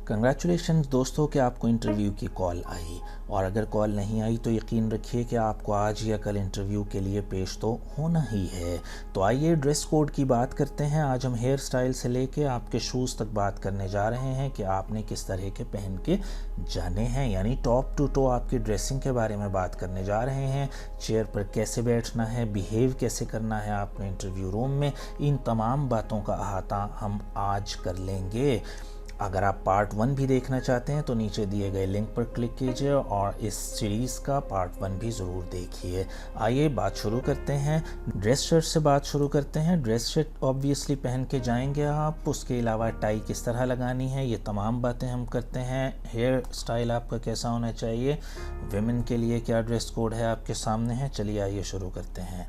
Congratulations दोस्तों कि आपको इंटरव्यू की कॉल आई, और अगर कॉल नहीं आई तो यकीन रखिए कि आपको आज या कल इंटरव्यू के लिए पेश तो होना ही है। तो आइए ड्रेस कोड की बात करते हैं। आज हम हेयर स्टाइल से लेके आपके शूज़ तक बात करने जा रहे हैं कि आपने किस तरह के पहन के जाने हैं, यानी टॉप टू टो आपकी ड्रेसिंग के बारे में बात करने जा रहे हैं। चेयर पर कैसे बैठना है, बिहेव कैसे करना है आपने इंटरव्यू रूम में, इन तमाम बातों का अहाता हम आज कर लेंगे। अगर आप पार्ट 1 भी देखना चाहते हैं तो नीचे दिए गए लिंक पर क्लिक कीजिए और इस सीरीज़ का पार्ट 1 भी ज़रूर देखिए। आइए बात शुरू करते हैं। ड्रेस शर्ट से बात शुरू करते हैं। ड्रेस शर्ट ऑब्वियसली पहन के जाएंगे आप, उसके अलावा टाई किस तरह लगानी है, ये तमाम बातें हम करते हैं। हेयर स्टाइल आपका कैसा होना चाहिए, विमेन के लिए क्या ड्रेस कोड है आपके सामने है। चलिए आइए शुरू करते हैं।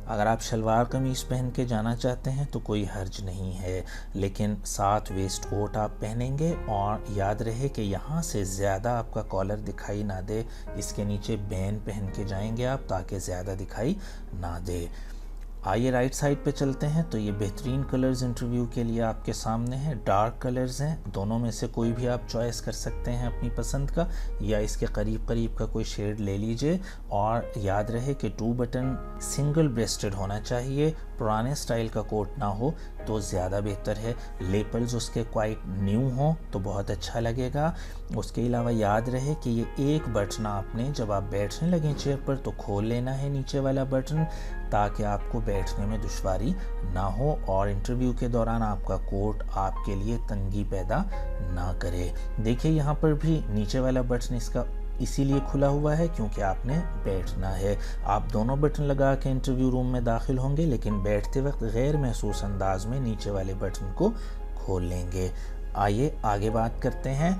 अगर आप शलवार कमीज़ पहन के जाना चाहते हैं तो कोई हर्ज नहीं है, लेकिन साथ वेस्ट कोट आप पहनेंगे और याद रहे कि यहाँ से ज़्यादा आपका कॉलर दिखाई ना दे। इसके नीचे बैन पहन के जाएंगे आप ताकि ज़्यादा दिखाई ना दे। आइए राइट साइड पे चलते हैं। तो ये बेहतरीन कलर्स इंटरव्यू के लिए आपके सामने हैं। डार्क कलर्स हैं, दोनों में से कोई भी आप चॉइस कर सकते हैं अपनी पसंद का, या इसके करीब करीब का कोई शेड ले लीजिए। और याद रहे कि 2 बटन सिंगल ब्रेस्टेड होना चाहिए, पुराने स्टाइल का कोट ना हो तो ज़्यादा बेहतर है। लेपल्स उसके क्वाइट न्यू हो तो बहुत अच्छा लगेगा। उसके अलावा याद रहे कि ये एक बटन आपने जब आप बैठने लगें चेयर पर तो खोल लेना है, नीचे वाला बटन, ताकि आपको बैठने में दुश्वारी ना हो और इंटरव्यू के दौरान आपका कोट आपके लिए तंगी पैदा ना करे। देखिए यहाँ पर भी नीचे वाला बटन इसका इसीलिए खुला हुआ है क्योंकि आपने बैठना है। आप दोनों बटन लगा के इंटरव्यू रूम में दाखिल होंगे, लेकिन बैठते वक्त गैर महसूस अंदाज में नीचे वाले बटन को खोल लेंगे। आइए आगे बात करते हैं।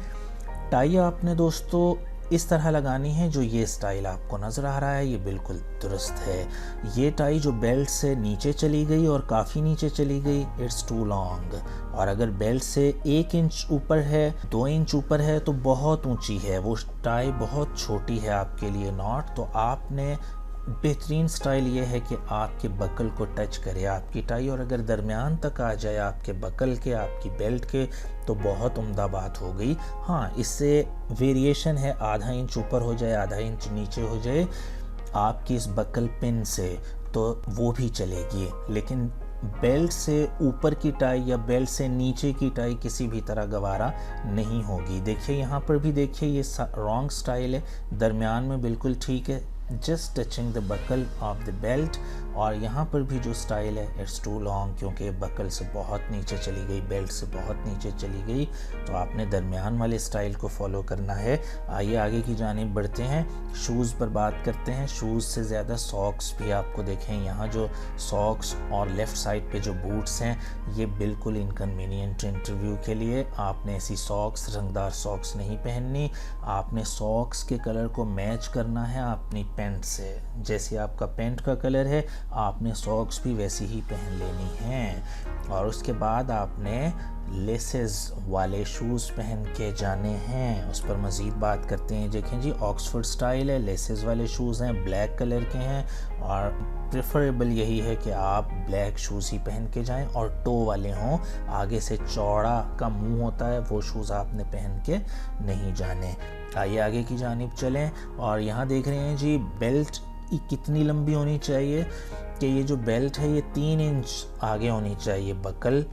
टाई आपने दोस्तों इस तरह लगानी है, जो ये स्टाइल आपको नज़र आ रहा है ये बिल्कुल दुरुस्त है। ये टाई जो बेल्ट से नीचे चली गई और काफ़ी नीचे चली गई, इट्स टू लॉन्ग। और अगर बेल्ट से 1 इंच ऊपर है, 2 इंच ऊपर है तो बहुत ऊंची है, वो टाई बहुत छोटी है आपके लिए नॉट। तो आपने बेहतरीन स्टाइल ये है कि आपके बकल को टच करे आपकी टाई, और अगर दरमियान तक आ जाए आपके बकल के, आपकी बेल्ट के, तो बहुत उम्दा बात हो गई। हाँ, इससे वेरिएशन है, आधा इंच ऊपर हो जाए, आधा इंच नीचे हो जाए आपकी इस बकल पिन से तो वो भी चलेगी, लेकिन बेल्ट से ऊपर की टाई या बेल्ट से नीचे की टाई किसी भी तरह गवारा नहीं होगी। देखिए यहाँ पर भी देखिए ये रॉन्ग स्टाइल है, दरमियान में बिल्कुल ठीक है, just touching the buckle of the belt. और यहाँ पर भी जो स्टाइल है इट्स टू लॉन्ग, क्योंकि बकल से बहुत नीचे चली गई, बेल्ट से बहुत नीचे चली गई, तो आपने दरमियान वाले स्टाइल को फॉलो करना है। आइए आगे की जानिब बढ़ते हैं। शूज़ पर बात करते हैं। शूज़ से ज़्यादा सॉक्स भी आपको देखें, यहाँ जो सॉक्स और लेफ़्ट साइड पे जो बूट्स हैं ये बिल्कुल इनकन्वीनियंट इंटरव्यू के लिए। आपने ऐसी सॉक्स, रंगदार सॉक्स नहीं पहननी। आपने सॉक्स के कलर को मैच करना है अपनी पैंट से। जैसे आपका पैंट का कलर है आपने सॉक्स भी वैसी ही पहन लेनी है। और उसके बाद आपने लेसेस वाले शूज़ पहन के जाने हैं। उस पर मज़ीद बात करते हैं। देखें जी, ऑक्सफोर्ड स्टाइल है, लेसेस वाले शूज़ हैं, ब्लैक कलर के हैं, और प्रेफरेबल यही है कि आप ब्लैक शूज़ ही पहन के जाएं और टो वाले हों। आगे से चौड़ा का मुंह होता है वो शूज़ आपने पहन के नहीं जाने। आइए आगे की जानिब चलें। और यहाँ देख रहे हैं जी, बेल्ट कितनी लंबी होनी चाहिए कि ये जो बेल्ट है ये 3 इंच आगे होनी चाहिए बकल।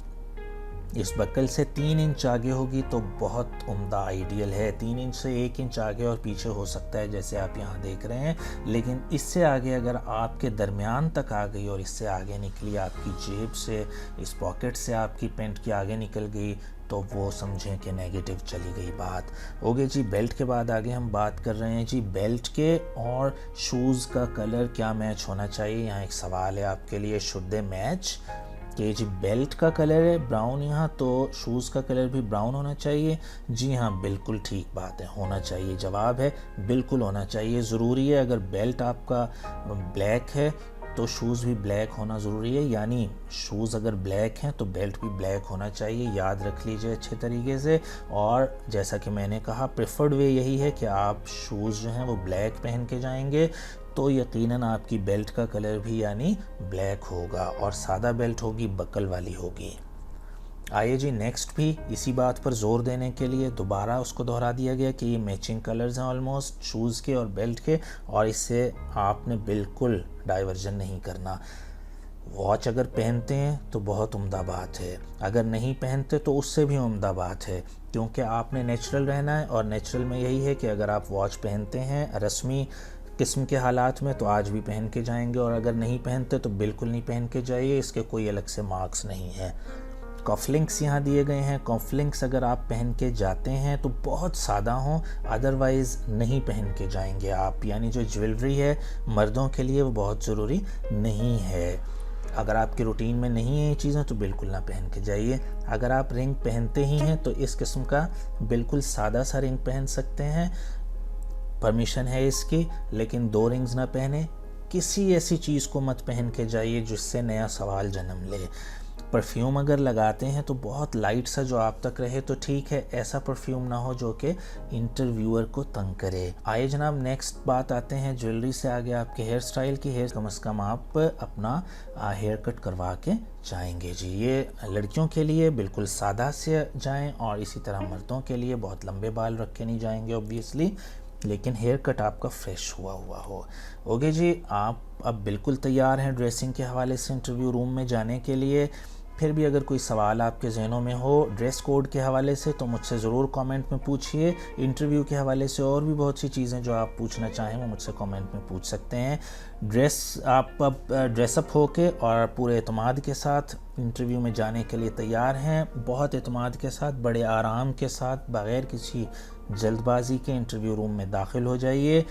इस बकल से 3 इंच आगे होगी तो बहुत उम्दा आइडियल है। 3 इंच से 1 इंच आगे और पीछे हो सकता है जैसे आप यहाँ देख रहे हैं, लेकिन इससे आगे अगर आपके दरमियान तक आ गई और इससे आगे निकली आपकी जेब से, इस पॉकेट से आपकी पैंट की आगे निकल गई तो वो समझें कि नेगेटिव चली गई बात। हो गई जी बेल्ट के बाद आगे हम बात कर रहे हैं जी बेल्ट के और शूज़ का कलर क्या मैच होना चाहिए। यहाँ एक सवाल है आपके लिए, शुड दे मैच, कि जी बेल्ट का कलर है ब्राउन यहाँ, तो शूज़ का कलर भी ब्राउन होना चाहिए। जी हाँ, बिल्कुल ठीक बात है, होना चाहिए। जवाब है बिल्कुल होना चाहिए, ज़रूरी है। अगर बेल्ट आपका ब्लैक है तो शूज़ भी ब्लैक होना ज़रूरी है, यानी शूज़ अगर ब्लैक हैं तो बेल्ट भी ब्लैक होना चाहिए। याद रख लीजिए अच्छे तरीके से। और जैसा कि मैंने कहा, प्रेफर्ड वे यही है कि आप शूज़ जो हैं वो ब्लैक पहन के जाएंगे तो यकीनन आपकी बेल्ट का कलर भी यानी ब्लैक होगा, और सादा बेल्ट होगी, बकल वाली होगी। आइए जी, नेक्स्ट भी इसी बात पर जोर देने के लिए दोबारा उसको दोहरा दिया गया कि ये मैचिंग कलर्स हैं ऑलमोस्ट शूज़ के और बेल्ट के, और इससे आपने बिल्कुल डाइवर्जन नहीं करना। वॉच अगर पहनते हैं तो बहुत उम्दा बात है, अगर नहीं पहनते तो उससे भी उम्दा बात है, क्योंकि आपने नेचुरल रहना है। और नेचुरल में यही है कि अगर आप वॉच पहनते हैं रस्मी किस्म के हालात में तो आज भी पहन के जाएंगे, और अगर नहीं पहनते तो बिल्कुल नहीं पहन के जाइए, इसके कोई अलग से मार्क्स नहीं हैं। कॉफलिंक्स यहाँ दिए गए हैं। कॉफलिंक्स अगर आप पहन के जाते हैं तो बहुत सादा हों, अदरवाइज़ नहीं पहन के जाएंगे आप। यानी जो ज्वेलरी है मर्दों के लिए वो बहुत ज़रूरी नहीं है। अगर आपके रूटीन में नहीं है ये चीज़ें तो बिल्कुल ना पहन के जाइए। अगर आप रिंग पहनते ही हैं तो इस किस्म का बिल्कुल सादा सा रिंग पहन सकते हैं, परमिशन है इसकी, लेकिन 2 रिंग्स ना पहने। किसी ऐसी चीज़ को मत पहन के जाइए जिससे नया सवाल जन्म ले। परफ्यूम अगर लगाते हैं तो बहुत लाइट सा जो आप तक रहे तो ठीक है, ऐसा परफ्यूम ना हो जो कि इंटरव्यूअर को तंग करे। आइए जनाब, नेक्स्ट बात आते हैं ज्वेलरी से आगे आपके हेयर स्टाइल की। हेयर कम से कम आप अपना हेयर कट करवा के जाएंगे जी। ये लड़कियों के लिए बिल्कुल सादा से जाएं, और इसी तरह मर्दों के लिए बहुत लंबे बाल रख के नहीं जाएंगे ऑब्वियसली, लेकिन हेयर कट आपका फ्रेश हुआ हो। ओके जी, आप अब बिल्कुल तैयार हैं ड्रेसिंग के हवाले से इंटरव्यू रूम में जाने के लिए। फिर भी अगर कोई सवाल आपके जहनों में हो ड्रेस कोड के हवाले से तो मुझसे ज़रूर कमेंट में पूछिए। इंटरव्यू के हवाले से और भी बहुत सी चीज़ें जो आप पूछना चाहें वो मुझसे कमेंट में पूछ सकते हैं। आप अब ड्रेसअप होके और पूरे एतमाद के साथ इंटरव्यू में जाने के लिए तैयार हैं। बहुत एतमाद के साथ, बड़े आराम के साथ, बग़ैर किसी जल्दबाजी के इंटरव्यू रूम में दाखिल हो जाइए,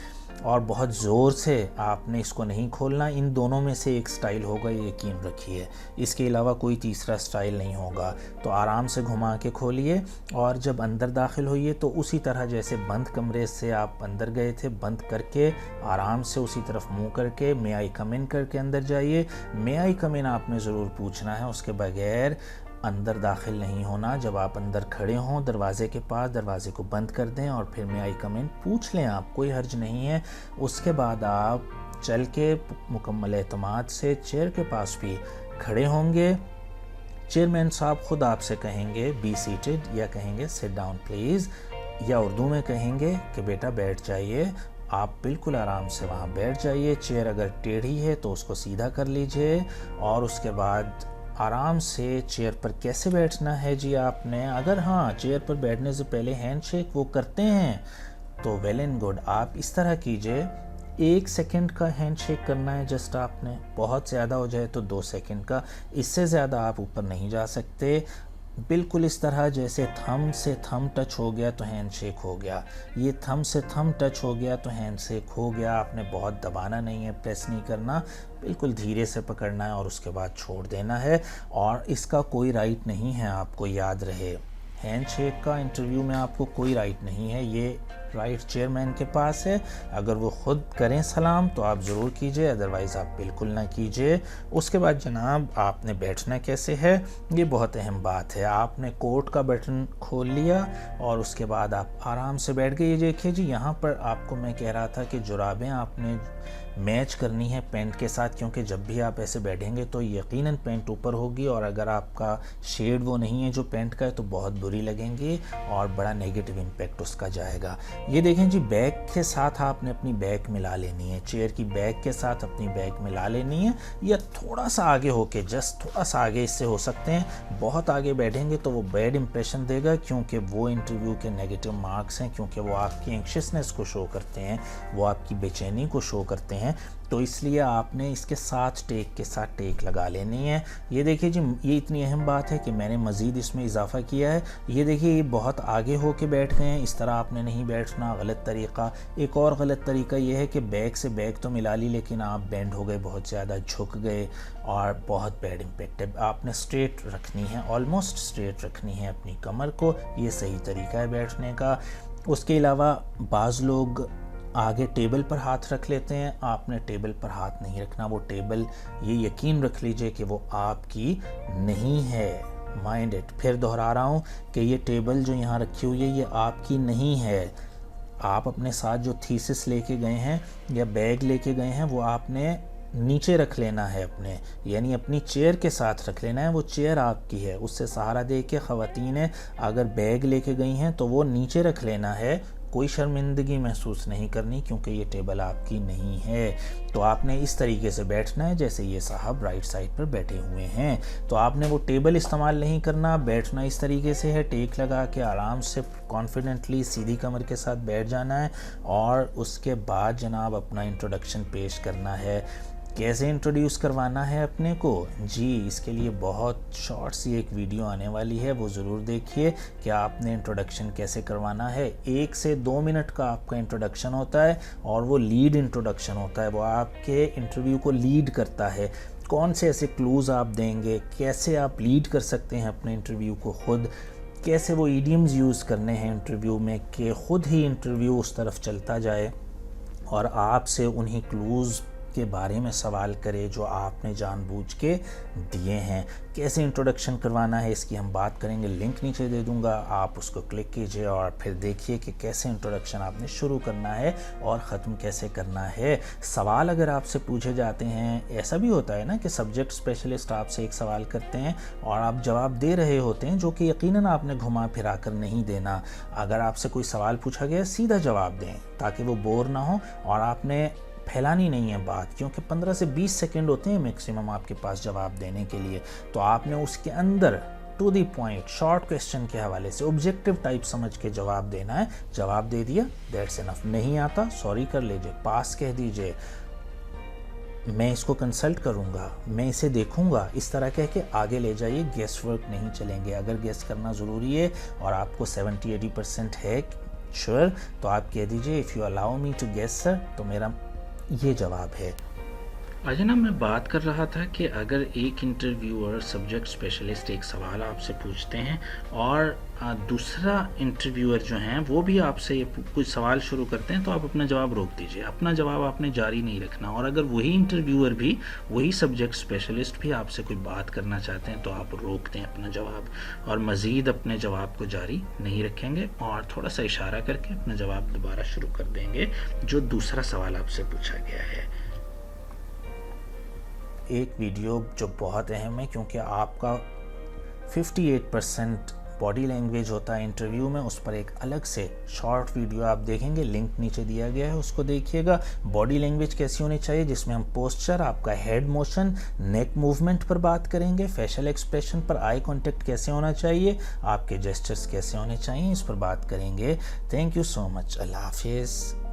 और बहुत ज़ोर से आपने इसको नहीं खोलना। इन दोनों में से एक स्टाइल होगा, ये यकीन रखिए, इसके अलावा कोई तीसरा स्टाइल नहीं होगा। तो आराम से घुमा के खोलिए, और जब अंदर दाखिल होइए तो उसी तरह जैसे बंद कमरे से आप अंदर गए थे, बंद करके आराम से उसी तरफ मुँह करके मे आई कम इन करके अंदर जाइए। मे आई कम इन आपने ज़रूर पूछना है, उसके बगैर अंदर दाखिल नहीं होना। जब आप अंदर खड़े हों दरवाज़े के पास, दरवाज़े को बंद कर दें और फिर मे आई कम इन पूछ लें आप, कोई हर्ज नहीं है। उसके बाद आप चल के मुकम्मल एतमाद से चेयर के पास भी खड़े होंगे। चेयरमैन साहब ख़ुद आपसे कहेंगे बी सीटेड, या कहेंगे सिट डाउन प्लीज़, या उर्दू में कहेंगे कि बेटा बैठ जाइए। आप बिल्कुल आराम से वहाँ बैठ जाइए। चेयर अगर टेढ़ी है तो उसको सीधा कर लीजिए, और उसके बाद आराम से चेयर पर कैसे बैठना है जी आपने, अगर हाँ चेयर पर बैठने से पहले हैंडशेक वो करते हैं तो वेल एंड गुड, आप इस तरह कीजिए। 1 सेकंड का हैंडशेक करना है जस्ट आपने, बहुत ज़्यादा हो जाए तो 2 सेकंड का, इससे ज़्यादा आप ऊपर नहीं जा सकते। बिल्कुल इस तरह जैसे थंब से थंब टच हो गया तो हैंडशेक हो गया, ये थंब से थंब टच हो गया तो हैंडशेक हो गया। आपने बहुत दबाना नहीं है, प्रेस नहीं करना, बिल्कुल धीरे से पकड़ना है और उसके बाद छोड़ देना है। और इसका कोई राइट नहीं है, आपको याद रहे, हैंडशेक का इंटरव्यू में आपको कोई राइट नहीं है, ये राइट चेयरमैन के पास है। अगर वो ख़ुद करें सलाम तो आप ज़रूर कीजिए, अदरवाइज़ आप बिल्कुल ना कीजिए। उसके बाद जनाब आपने बैठना कैसे है, ये बहुत अहम बात है। आपने कोट का बटन खोल लिया और उसके बाद आप आराम से बैठ गए। ये देखिए जी, यहाँ पर आपको मैं कह रहा था कि जुराबें आपने मैच करनी है पैंट के साथ, क्योंकि जब भी आप ऐसे बैठेंगे तो यकीनन पैंट ऊपर होगी, और अगर आपका शेड वो नहीं है जो पैंट का है तो बहुत बुरी लगेंगी और बड़ा नेगेटिव इम्पैक्ट उसका जाएगा। ये देखें जी, बैग के साथ आपने अपनी बैग मिला लेनी है, चेयर की बैग के साथ अपनी बैग मिला लेनी है, या थोड़ा सा आगे होके, जस्ट थोड़ा सा आगे इससे हो सकते हैं। बहुत आगे बैठेंगे तो वो बैड इंप्रेशन देगा, क्योंकि वो इंटरव्यू के नेगेटिव मार्क्स हैं, क्योंकि वो आपकी एंक्शसनेस को शो करते हैं, वो आपकी बेचैनी को शो करते हैं। तो इसलिए आपने इसके साथ टेक के साथ टेक लगा लेनी है। ये देखिए जी, ये इतनी अहम बात है कि मैंने मज़ीद इसमें इजाफा किया है। ये देखिए, ये बहुत आगे हो के बैठ गए हैं, इस तरह आपने नहीं बैठना, गलत तरीका। एक और गलत तरीका ये है कि बैग से बैग तो मिला ली लेकिन आप बेंड हो गए, बहुत ज़्यादा झुक गए, और बहुत बैड इम्पैक्ट है। आपने स्ट्रेट रखनी है, ऑलमोस्ट स्ट्रेट रखनी है अपनी कमर को, ये सही तरीका है बैठने का। उसके अलावा बाज़ लोग आगे टेबल पर हाथ रख लेते हैं, आपने टेबल पर हाथ नहीं रखना। वो टेबल, ये यकीन रख लीजिए कि वो आपकी नहीं है, माइंड इट। फिर दोहरा रहा हूँ कि ये टेबल जो यहाँ रखी हुई है ये आपकी नहीं है। आप अपने साथ जो थीसिस लेके गए हैं या बैग लेके गए हैं वो आपने नीचे रख लेना है अपने, यानी अपनी चेयर के साथ रख लेना है। वो चेयर आपकी है, उससे सहारा दे के ख़वातीन अगर बैग लेके गई हैं तो वो नीचे रख लेना है। कोई शर्मिंदगी महसूस नहीं करनी, क्योंकि ये टेबल आपकी नहीं है। तो आपने इस तरीके से बैठना है जैसे ये साहब राइट साइड पर बैठे हुए हैं। तो आपने वो टेबल इस्तेमाल नहीं करना, बैठना इस तरीके से है, टेक लगा के आराम से कॉन्फिडेंटली सीधी कमर के साथ बैठ जाना है। और उसके बाद जनाब अपना इंट्रोडक्शन पेश करना है। कैसे इंट्रोड्यूस करवाना है अपने को जी, इसके लिए बहुत शॉर्ट सी एक वीडियो आने वाली है, वो ज़रूर देखिए कि आपने इंट्रोडक्शन कैसे करवाना है। 1 से 2 मिनट का आपका इंट्रोडक्शन होता है और वो लीड इंट्रोडक्शन होता है। वो आपके इंटरव्यू को लीड करता है। कौन से ऐसे क्लूज़ आप देंगे, कैसे आप लीड कर सकते हैं अपने इंटरव्यू को खुद, कैसे वो ईडियम्स यूज़ करने हैं इंटरव्यू में कि ख़ुद ही इंटरव्यू उस तरफ चलता जाए और आपसे उन्हीं क्लूज़ के बारे में सवाल करे जो आपने जानबूझ के दिए हैं। कैसे इंट्रोडक्शन करवाना है इसकी हम बात करेंगे, लिंक नीचे दे दूंगा, आप उसको क्लिक कीजिए और फिर देखिए कि कैसे इंट्रोडक्शन आपने शुरू करना है और ख़त्म कैसे करना है। सवाल अगर आपसे पूछे जाते हैं, ऐसा भी होता है ना कि सब्जेक्ट स्पेशलिस्ट आपसे एक सवाल करते हैं और आप जवाब दे रहे होते हैं जो कि यकीनन आपने घुमा फिरा कर नहीं देना। अगर आपसे कोई सवाल पूछा गया सीधा जवाब दें ताकि वो बोर ना हो, और आपने फैलानी नहीं है बात, क्योंकि 15 से 20 सेकंड होते हैं मैक्सिमम आपके पास जवाब देने के लिए। तो आपने उसके अंदर to the point short question के हवाले से ऑब्जेक्टिव टाइप समझ के जवाब देना है। जवाब दे दिया, दैट्स इनफ। नहीं आता सॉरी कर लीजिए, पास कह दीजिए, मैं इसको कंसल्ट करूंगा, मैं इसे देखूंगा, इस तरह कह के आगे ले जाइए। गेस वर्क नहीं चलेंगे। अगर गेस करना ज़रूरी है और आपको 70-80% है श्योर, तो आप कह दीजिए if you allow me to guess sir, तो मेरा ये जवाब है। आज ना मैं बात कर रहा था कि अगर एक इंटरव्यूअर सब्जेक्ट स्पेशलिस्ट एक सवाल आपसे पूछते हैं और दूसरा इंटरव्यूअर जो हैं वो भी आपसे कुछ सवाल शुरू करते हैं, तो आप अपना जवाब रोक दीजिए। अपना जवाब आपने जारी नहीं रखना। और अगर वही इंटरव्यूअर भी, वही सब्जेक्ट स्पेशलिस्ट भी आपसे कोई बात करना चाहते हैं तो आप रोक दें अपना जवाब और मज़ीद अपने जवाब को जारी नहीं रखेंगे और थोड़ा सा इशारा करके अपना जवाब दोबारा शुरू कर देंगे जो दूसरा सवाल आपसे पूछा गया है। एक वीडियो जो बहुत अहम है, क्योंकि आपका 58% बॉडी लैंग्वेज होता है इंटरव्यू में, उस पर एक अलग से शॉर्ट वीडियो आप देखेंगे, लिंक नीचे दिया गया है, उसको देखिएगा। बॉडी लैंग्वेज कैसी होनी चाहिए, जिसमें हम पोस्चर, आपका हेड मोशन, नेक मूवमेंट पर बात करेंगे, फेशियल एक्सप्रेशन पर, आई कांटेक्ट कैसे होना चाहिए, आपके जेस्चर्स कैसे होने चाहिए, इस पर बात करेंगे। Thank you so much. अल्लाह हाफिज़।